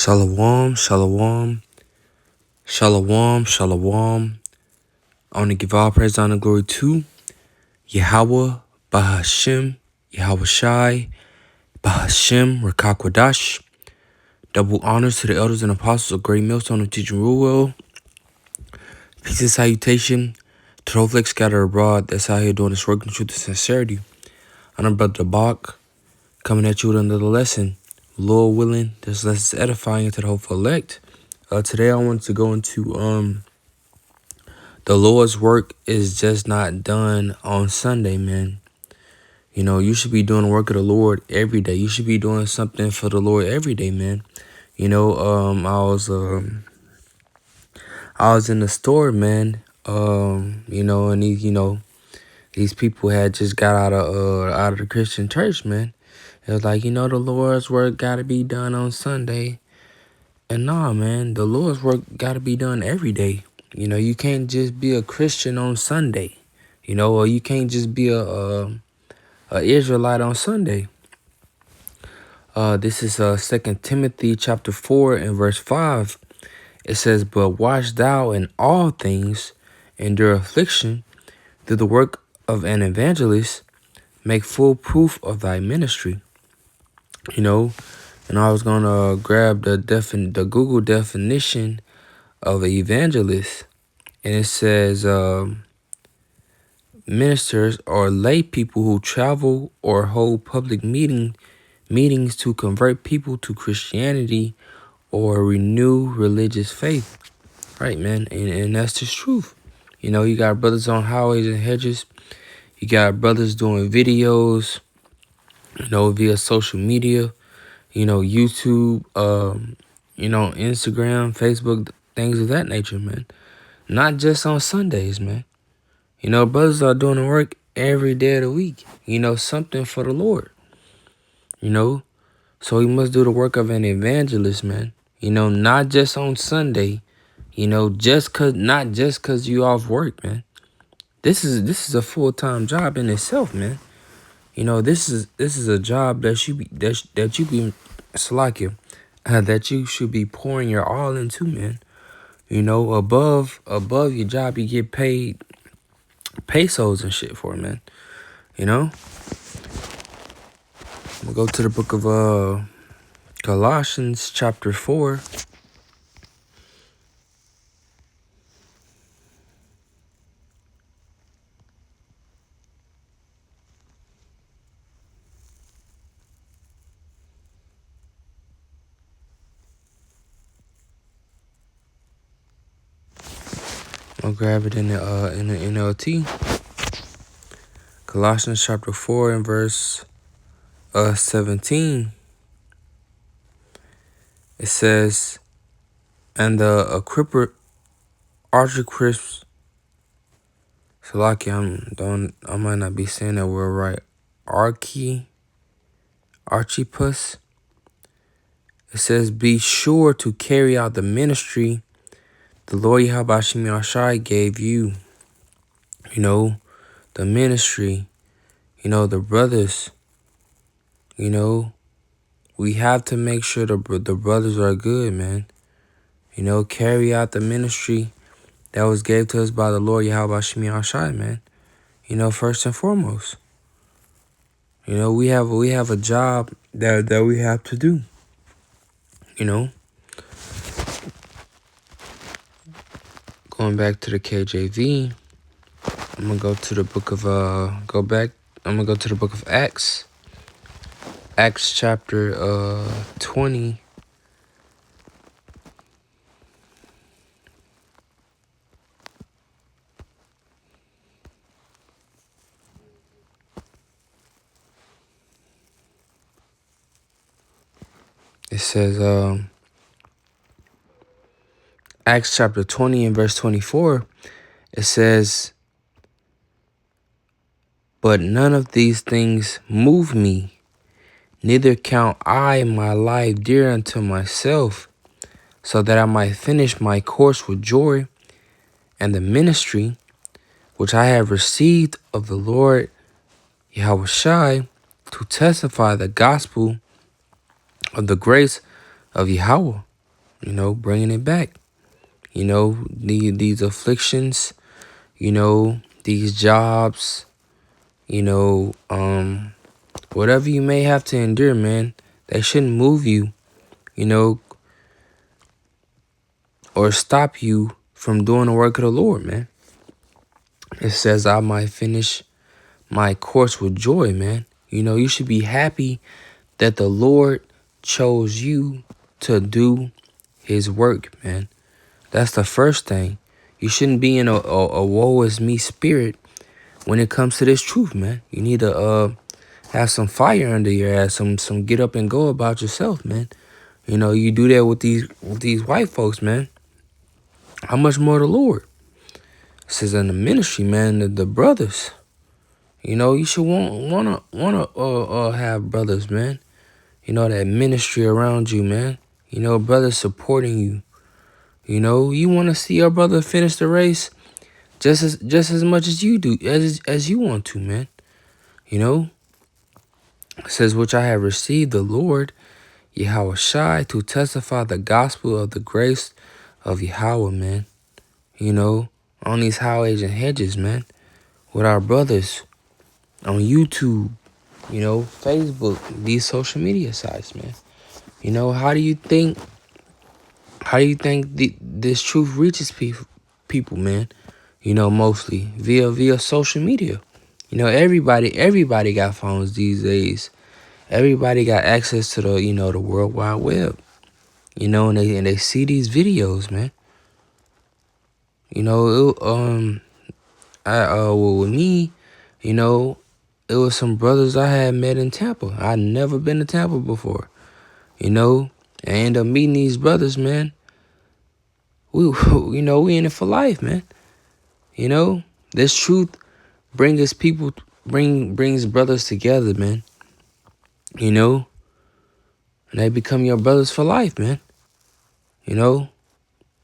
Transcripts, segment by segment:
Shalom, shalom, shalom, shalom. I want to give all praise, honor, and glory to Yahweh, Bahashem, Yahweh Shai, Bahashem, Rakakwadash. Double honors to the elders and apostles of Great Millstone of Teaching Rule. Peace and salutation to the flex scattered abroad that's out here doing this work in truth and sincerity. I'm Brother Bach, coming at you with another lesson. Lord willing, this lesson is edifying to the hopeful elect. Today I want to go into the Lord's work is just not done on Sunday, man. You know, you should be doing the work of the Lord every day. You should be doing something for the Lord every day, man. You know, I was in the store, man. You know, and these people had just got out of the Christian church, man. It was like, the Lord's work gotta be done on Sunday. And nah, man, the Lord's work gotta be done every day. You can't just be a Christian on Sunday, or you can't just be a Israelite on Sunday. This is 2 Timothy chapter 4 and verse 5. It says, "But watch thou in all things, endure affliction, through the work of an evangelist, make full proof of thy ministry." And I was gonna grab the Google definition of an evangelist, and it says ministers are lay people who travel or hold public meetings to convert people to Christianity or renew religious faith. Right, man, and that's the truth. You got brothers on highways and hedges. You got brothers doing videos, via social media, YouTube, Instagram, Facebook, things of that nature, man. Not just on Sundays, man. Brothers are doing the work every day of the week. Something for the Lord. So we must do the work of an evangelist, man. Not just on Sunday. Not just cause you off work, man. This is a full-time job in itself, man. This is a job that you should be pouring your all into, man. Above your job, you get paid pesos and shit for it, man. We'll go to the book of Colossians chapter 4. I'll grab it in the NLT. Colossians chapter 4 and verse 17. It says, "And the Archicrisp," I might not be saying that word right. Archippus. It says, "Be sure to carry out the ministry the Lord Yahweh Shai gave you." The ministry, the brothers, we have to make sure the brothers are good, man. Carry out the ministry that was gave to us by the Lord Yahweh Shai, man. First and foremost. We have a job that we have to do. Going back to the KJV, I'm gonna go to the book of I'm gonna go to the book of Acts. Acts chapter 20. It says Acts chapter 20 and verse 24. It says, "But none of these things move me, neither count I my life dear unto myself, so that I might finish my course with joy and the ministry which I have received of the Lord Yahweh Shai, to testify the gospel of the grace of Yahweh bringing it back. These afflictions, these jobs, whatever you may have to endure, man, they shouldn't move you, or stop you from doing the work of the Lord, man. It says, I might finish my course with joy, man. You should be happy that the Lord chose you to do his work, man. That's the first thing. You shouldn't be in a woe is me spirit when it comes to this truth, man. You need to have some fire under your ass, some get up and go about yourself, man. You do that with these white folks, man. How much more the Lord? It says in the ministry, man, the brothers. You should wanna have brothers, man. That ministry around you, man. Brothers supporting you. You want to see your brother finish the race just as much as you do, as you want to, man. It says, which I have received the Lord, Yahweh Shai, to testify the gospel of the grace of Yahweh, man. On these highways and hedges, man, with our brothers on YouTube, Facebook, these social media sites, man. How do you think this truth reaches people, man? Mostly via social media. Everybody got phones these days. Everybody got access to the World Wide Web. And they see these videos, man. With me, it was some brothers I had met in Tampa. I'd never been to Tampa before. I ended up meeting these brothers, man. We in it for life, man. This truth brings brothers together, man. And they become your brothers for life, man. And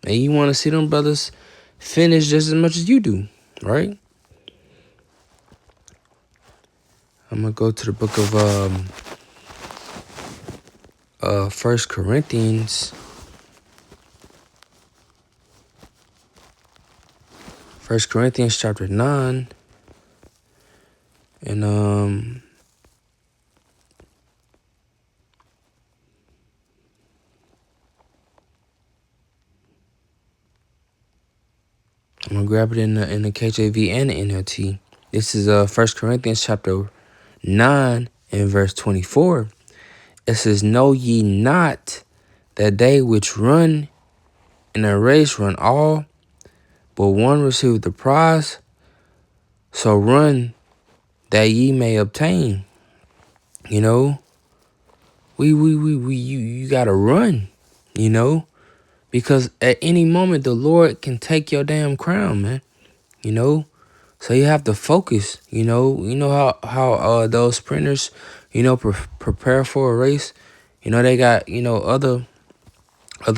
you want to see them brothers finish just as much as you do, right? I'm gonna go to the book of 1 Corinthians. 1 Corinthians chapter 9. And I'm gonna grab it in the KJV and the NLT. This is 1 Corinthians chapter 9 and verse 24. It says, know ye not that they which run in a race run all, but one receive the prize? So run that ye may obtain. You gotta run, because at any moment the Lord can take your damn crown, man. So you have to focus. How those sprinters, prepare for a race. They got other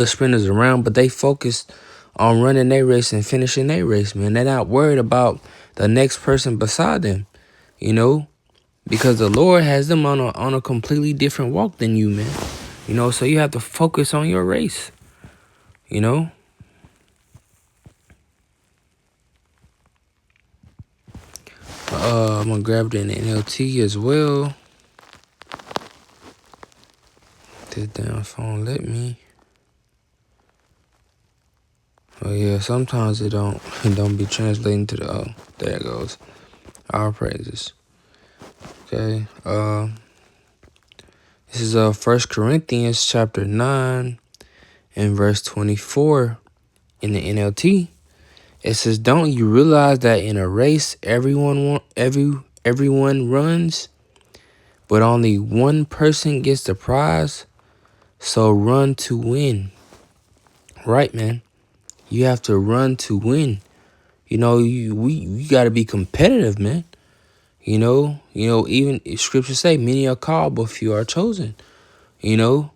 sprinters around, but they focused on running their race and finishing their race, man. They're not worried about the next person beside them, because the Lord has them on a completely different walk than you, man. So you have to focus on your race, I'm gonna grab it in the NLT as well. This damn phone let me. Oh yeah, sometimes it don't be translating to the there it goes. Our praises. Okay. This is 1 Corinthians chapter 9 and verse 24 in the NLT. It says, don't you realize that in a race everyone runs, but only one person gets the prize? So run to win. Right, man. You have to run to win. We got to be competitive, man. Even scripture say many are called, but few are chosen. You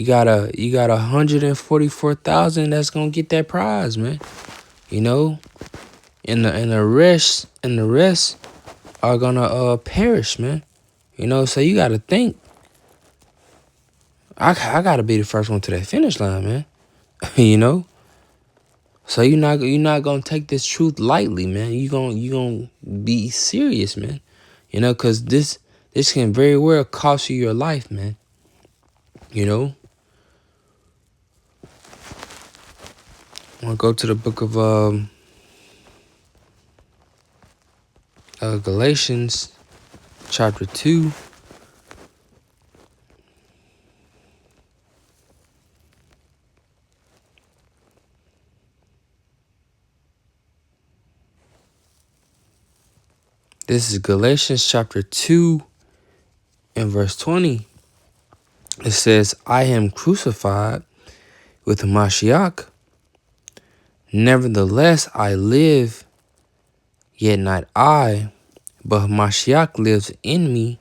got 144,000 that's gonna get that prize, man. And the rest are gonna perish, man. So you gotta think. I gotta be the first one to that finish line, man. You know? So you're not gonna take this truth lightly, man. You gonna be serious, man. You know, cause this can very well cost you your life, man. You know? I'm gonna go to the book of Galatians, chapter 2. This is Galatians chapter 2 and verse 20. It says, I am crucified with Mashiach. Nevertheless, I live, yet not I, but Mashiach lives in me.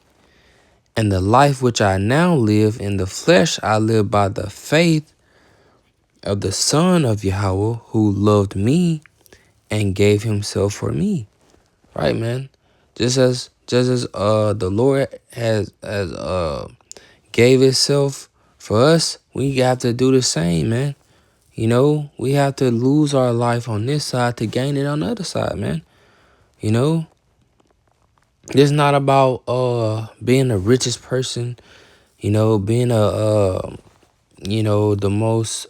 And the life which I now live in the flesh, I live by the faith of the Son of Yahweh, who loved me and gave himself for me. Right, man? Just as the Lord has gave himself for us, we have to do the same, man. You know, we have to lose our life on this side to gain it on the other side, man. You know, it's not about being the richest person, you know, being you know, the most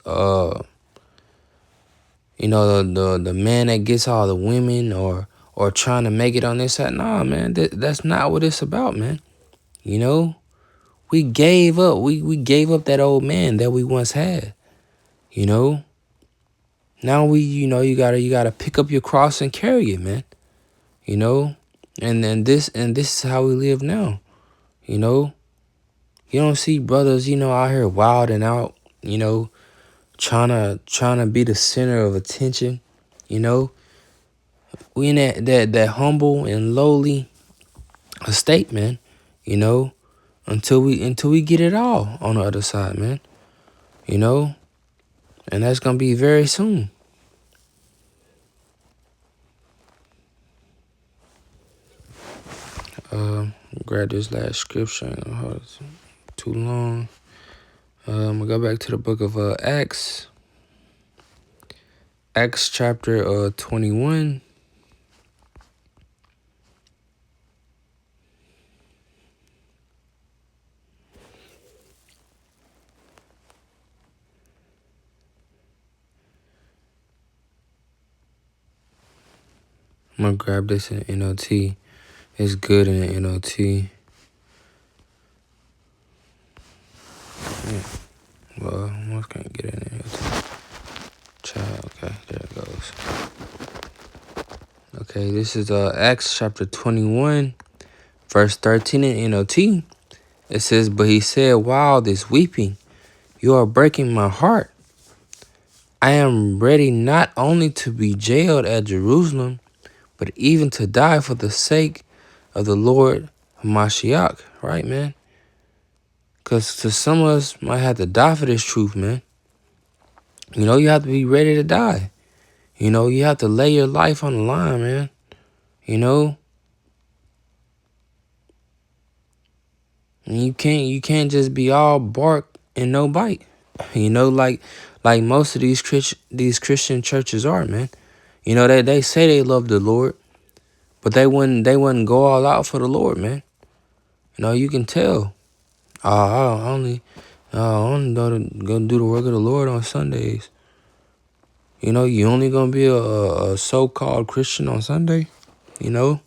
you know, the man that gets all the women or trying to make it on this side. Nah, man, that's not what it's about, man. You know, we gave up. We gave up that old man that we once had. You know, now you know, you gotta pick up your cross and carry it, man. You know, and this is how we live now. You know, you don't see brothers, you know, out here wilding out. You know, trying to be the center of attention. You know, we in that humble and lowly state, man. You know, until we get it all on the other side, man. You know, and that's gonna be very soon. Grab this last scripture. It's too long. I'm gonna go back to the book of Acts. Acts chapter 21. I'm gonna grab this in NLT. It's good in the NLT. Yeah. Well, I can't get it in NLT. Child, okay, there it goes. Okay, this is Acts chapter 21, verse 13 in NLT. It says, but he said, wow, this weeping, you are breaking my heart. I am ready not only to be jailed at Jerusalem, but even to die for the sake of the Lord Mashiach. Right, man? Because to some of us might have to die for this truth, man. You know, you have to be ready to die. You know, you have to lay your life on the line, man. You know? And you can't just be all bark and no bite. You know, like most of these Christian churches are, man. You know, they say they love the Lord, but they wouldn't go all out for the Lord, man. You know, you can tell. I only go do the work of the Lord on Sundays. You know, you only gonna be a so-called Christian on Sunday. You know,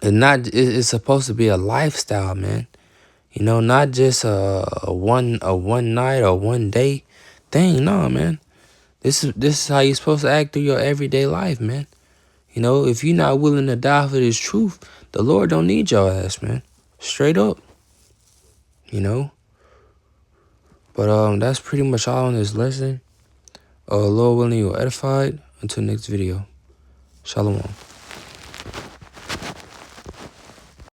it's supposed to be a lifestyle, man. You know, not just a one night or one day thing. No, man. This is how you're supposed to act through your everyday life, man. You know, if you're not willing to die for this truth, the Lord don't need your ass, man. Straight up. You know. But that's pretty much all on this lesson. Lord willing, you're edified. Until next video. Shalom.